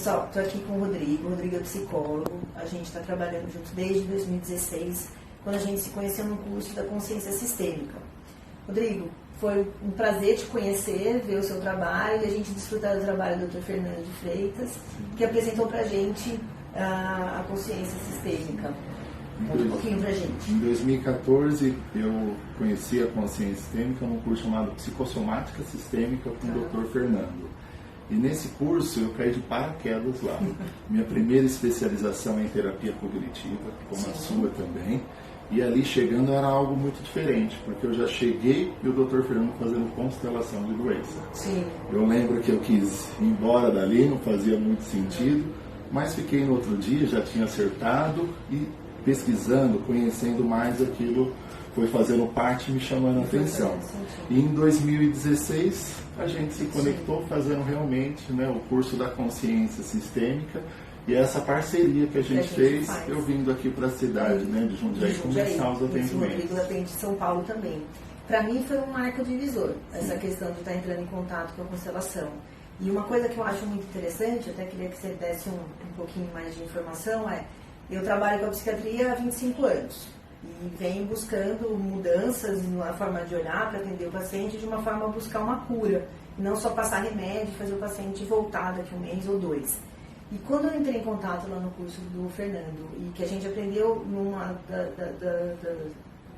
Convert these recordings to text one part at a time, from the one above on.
Pessoal, estou aqui com o Rodrigo. O Rodrigo é psicólogo. A gente está trabalhando junto desde 2016, quando a gente se conheceu no curso da consciência sistêmica. Rodrigo, foi um prazer te conhecer, ver o seu trabalho e a gente desfrutar do trabalho do Dr. Fernando de Freitas, que apresentou para a gente a consciência sistêmica. Conta um pouquinho para a gente. Em 2014, eu conheci a consciência sistêmica num curso chamado Psicossomática Sistêmica com o Dr. Fernando. E nesse curso eu caí de paraquedas lá. Minha primeira especialização é em terapia cognitiva, como a sua também. E ali chegando era algo muito diferente, porque eu já cheguei e o Dr. Fernando fazendo constelação de doença. Sim. Eu lembro que eu quis ir embora dali, não fazia muito sentido, mas fiquei no outro dia, já tinha acertado e pesquisando, conhecendo mais aquilo, foi fazendo parte e me chamando a atenção. E em 2016 a gente se conectou fazendo realmente, né, o curso da consciência sistêmica. E essa parceria que a gente fez, eu vindo aqui para a cidade, né, de Jundiaí, começar os atendimentos. O Rodrigo atende São Paulo também. Para mim foi um marco divisor, essa questão de estar entrando em contato com a constelação. E uma coisa que eu acho muito interessante, até queria que você desse um pouquinho mais de informação, eu trabalho com a psiquiatria há 25 anos. E venho buscando mudanças na forma de olhar para atender o paciente, de uma forma a buscar uma cura. E não só passar remédio e fazer o paciente voltar daqui um mês ou dois. E quando eu entrei em contato lá no curso do Fernando, e que a gente aprendeu numa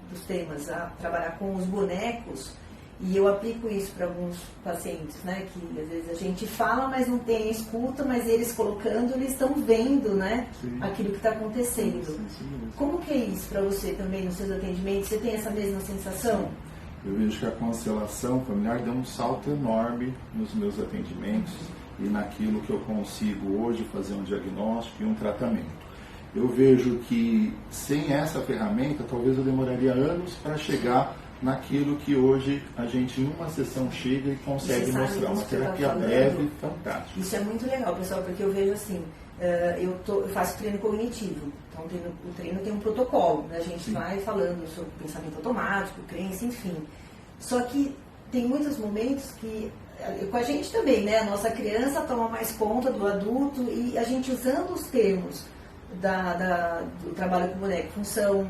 dos temas a trabalhar com os bonecos, e eu aplico isso para alguns pacientes, né, que às vezes a gente fala, mas não tem escuta, mas eles colocando, eles estão vendo, né, aquilo que está acontecendo. Sim. Como que é isso para você também nos seus atendimentos? Você tem essa mesma sensação? Eu vejo que a constelação familiar deu um salto enorme nos meus atendimentos e naquilo que eu consigo hoje fazer um diagnóstico e um tratamento. Eu vejo que sem essa ferramenta, talvez eu demoraria anos para chegar naquilo que hoje a gente em uma sessão chega e consegue mostrar. Uma terapia breve, fantástica. Isso é muito legal, pessoal, porque eu vejo assim, eu faço treino cognitivo, então o treino tem um protocolo, né? A gente vai falando sobre pensamento automático, crença, enfim. Só que tem muitos momentos que com a gente também, né? A nossa criança toma mais conta do adulto e a gente usando os termos do trabalho com boneco, função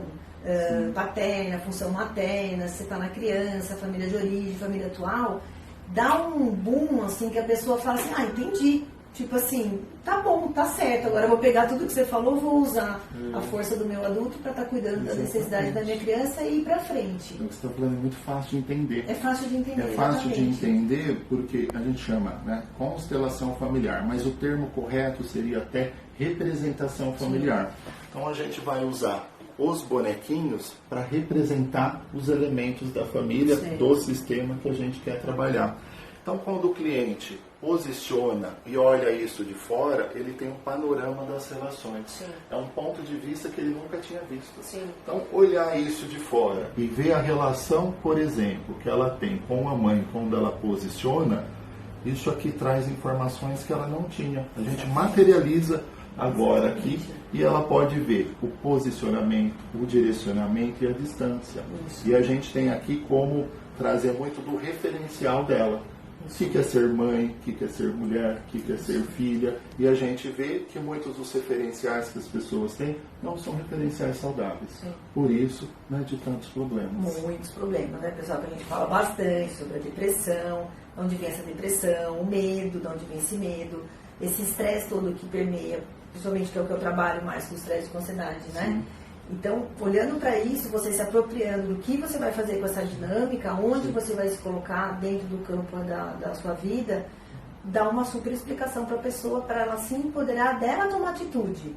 paterna, função materna, se você está na criança, família de origem, família atual, dá um boom, assim, que a pessoa fala assim, entendi. Tipo assim, tá bom, tá certo, agora eu vou pegar tudo que você falou, vou usar a força do meu adulto para estar cuidando da necessidade da minha criança e ir para frente. O que você está falando é muito fácil de entender. É fácil de entender. É fácil de entender porque a gente chama, né, constelação familiar, mas o termo correto seria até representação familiar. Então a gente vai usar os bonequinhos para representar os elementos da família, do sistema que a gente quer trabalhar. Então, quando o cliente posiciona e olha isso de fora, ele tem um panorama das relações. É um ponto de vista que ele nunca tinha visto. Então, olhar isso de fora e ver a relação, por exemplo, que ela tem com a mãe quando ela posiciona, isso aqui traz informações que ela não tinha. A gente materializa agora aqui e ela pode ver o posicionamento, o direcionamento e a distância. E a gente tem aqui como trazer muito do referencial dela. O que é ser mãe, o que é ser mulher, o que é ser filha. E a gente vê que muitos dos referenciais que as pessoas têm não são referenciais saudáveis. Por isso, né, de tantos problemas. Muitos problemas, né, pessoal? Que a gente fala bastante sobre a depressão, de onde vem essa depressão, o medo, de onde vem esse medo, esse estresse todo que permeia, principalmente que é o que eu trabalho mais com o estresse com ansiedade, né? Então, olhando para isso, você se apropriando do que você vai fazer com essa dinâmica, onde você vai se colocar dentro do campo da sua vida, dá uma super explicação para a pessoa, para ela se empoderar dela tomar atitude.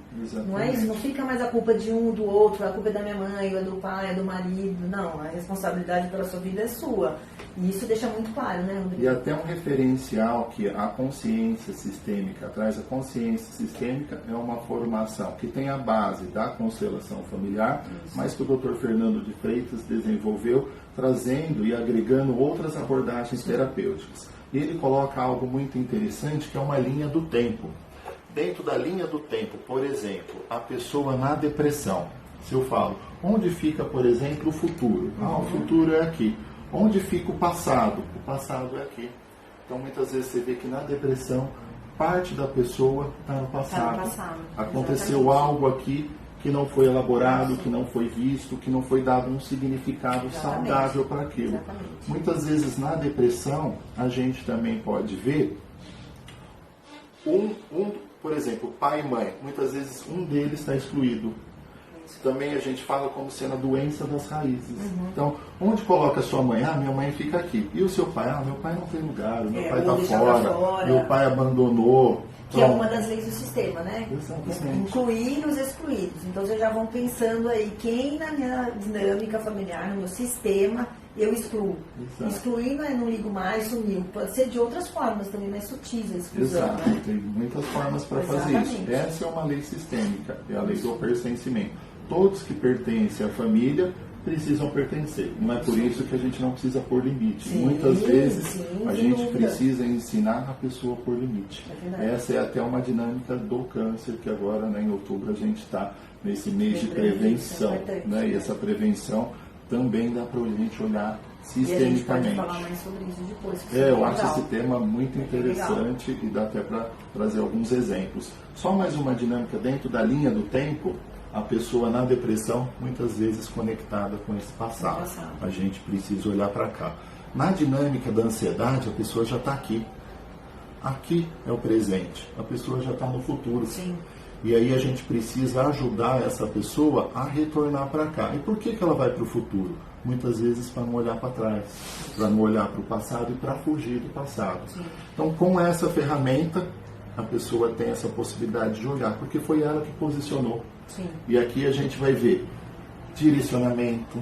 Não é isso? Não fica mais a culpa de um, do outro, a culpa é da minha mãe, ou é do pai, é do marido. Não, a responsabilidade pela sua vida é sua. E isso deixa muito claro, né, Rodrigo? E até um referencial que a consciência sistêmica traz. A consciência sistêmica é uma formação que tem a base da constelação familiar, mas que o Dr. Fernando de Freitas desenvolveu, trazendo e agregando outras abordagens terapêuticas. E ele coloca algo muito interessante, que é uma linha do tempo. Dentro da linha do tempo, por exemplo, a pessoa na depressão. Se eu falo, onde fica, por exemplo, o futuro? O futuro é aqui. Onde fica o passado? O passado é aqui. Então, muitas vezes você vê que na depressão parte da pessoa está no passado. Tá no passado. Aconteceu Exatamente. algo aqui que não foi elaborado, que não foi visto, que não foi dado um significado Exatamente. saudável para aquilo. Exatamente. Muitas vezes na depressão a gente também pode ver por exemplo, pai e mãe, muitas vezes um deles está excluído. Também a gente fala como sendo a doença das raízes. Então, onde coloca a sua mãe? Ah, minha mãe fica aqui. E o seu pai? Ah, meu pai não tem lugar, meu pai está fora, meu pai abandonou. Que é uma das leis do sistema, né? Exatamente. Incluir os excluídos. Então vocês já vão pensando aí, quem na minha dinâmica familiar, no meu sistema, eu excluo. Exato. Excluir não é não ligo mais, sumiu. Pode ser de outras formas também, mais sutis a exclusão. Exato, Né? tem muitas formas para fazer isso. Essa é uma lei sistêmica, é a lei do pertencimento. Todos que pertencem à família precisam pertencer. Não é por isso que a gente não precisa pôr limite. Sim, Muitas vezes sim, a gente precisa ensinar a pessoa a pôr limite. Essa é até uma dinâmica do câncer, que agora, né, em outubro, a gente está nesse mês de prevenção. Né? E essa prevenção também dá para a gente olhar sistemicamente. E a gente pode falar mais sobre isso depois. Eu acho esse tema muito interessante e dá até para trazer alguns exemplos. Só mais uma dinâmica dentro da linha do tempo. A pessoa na depressão, muitas vezes conectada com esse passado. A gente precisa olhar para cá. Na dinâmica da ansiedade, a pessoa já está aqui. Aqui é o presente. A pessoa já está no futuro. Sim. E aí a gente precisa ajudar essa pessoa a retornar para cá. E por que ela vai para o futuro? Muitas vezes para não olhar para trás, para não olhar para o passado e para fugir do passado. Sim. Então, com essa ferramenta, a pessoa tem essa possibilidade de olhar, porque foi ela que posicionou. Sim. E aqui a gente vai ver direcionamento,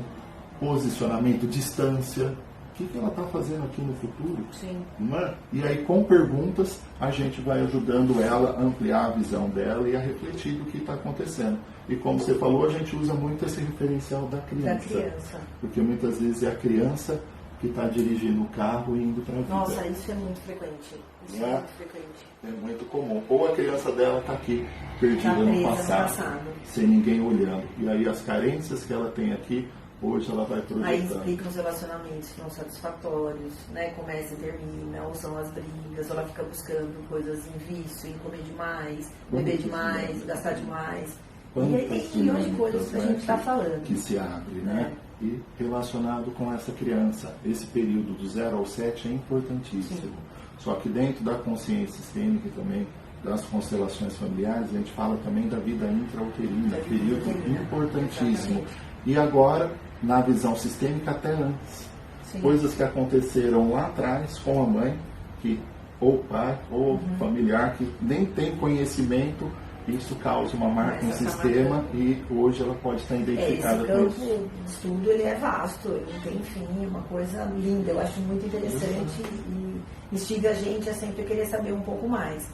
posicionamento, distância. O que ela está fazendo aqui no futuro? Sim. Não é? E aí, com perguntas, a gente vai ajudando ela a ampliar a visão dela e a refletir do que está acontecendo. E como você falou, a gente usa muito esse referencial da criança. Porque muitas vezes é a criança que está dirigindo o carro e indo para a vida. Nossa, isso é muito frequente. Isso é muito frequente. É muito comum. Ou a criança dela está aqui, perdida Tá no passado, sem ninguém olhando. E aí as carências que ela tem aqui, hoje ela vai projetando. Aí explica os relacionamentos não satisfatórios, né? Começa e termina, ou são as brigas, ou ela fica buscando coisas em vício, em comer demais, beber demais, gastar demais. E aí tem milhões de coisas que a gente está falando. Que se abre, né? E relacionado com essa criança, esse período do 0 ao 7 é importantíssimo. Sim. Só que dentro da consciência sistêmica também, das constelações familiares, a gente fala também da vida intrauterina, período importantíssimo. E agora, na visão sistêmica, até antes. Sim. Coisas que aconteceram lá atrás com a mãe, que ou pai, ou familiar, que nem tem conhecimento. Isso causa uma marca no sistema e hoje ela pode estar identificada com isso. Esse campo de estudo ele é vasto, ele não tem fim, é uma coisa linda, eu acho muito interessante e instiga a gente a sempre querer saber um pouco mais.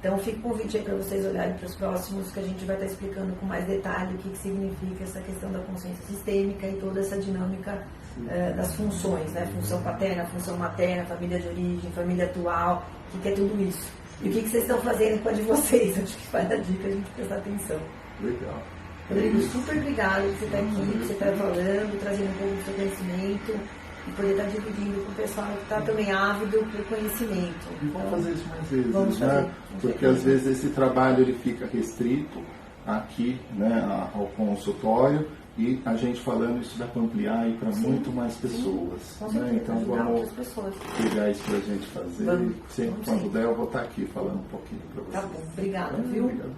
Então fica o convite aí para vocês olharem para os próximos, que a gente vai estar explicando com mais detalhe o que significa essa questão da consciência sistêmica e toda essa dinâmica das funções, né? Função paterna, função materna, família de origem, família atual, o que é tudo isso. E o que vocês estão fazendo com a de vocês? Acho que vai dar dica a gente prestar atenção. Legal. Rodrigo, super obrigado por você estar aqui, por você estar falando, trazendo um pouco do seu conhecimento e poder estar dividindo com o pessoal que está também ávido por conhecimento. E vamos fazer isso mais vezes, vamos fazer, né? Porque às vezes esse trabalho ele fica restrito aqui, né, ao consultório. E a gente falando, isso dá para ampliar e para muito mais pessoas. Né? Então vamos pegar isso para a gente fazer. Sempre quando der, eu vou estar aqui falando um pouquinho para vocês. Tá bom, obrigada, viu? Obrigado.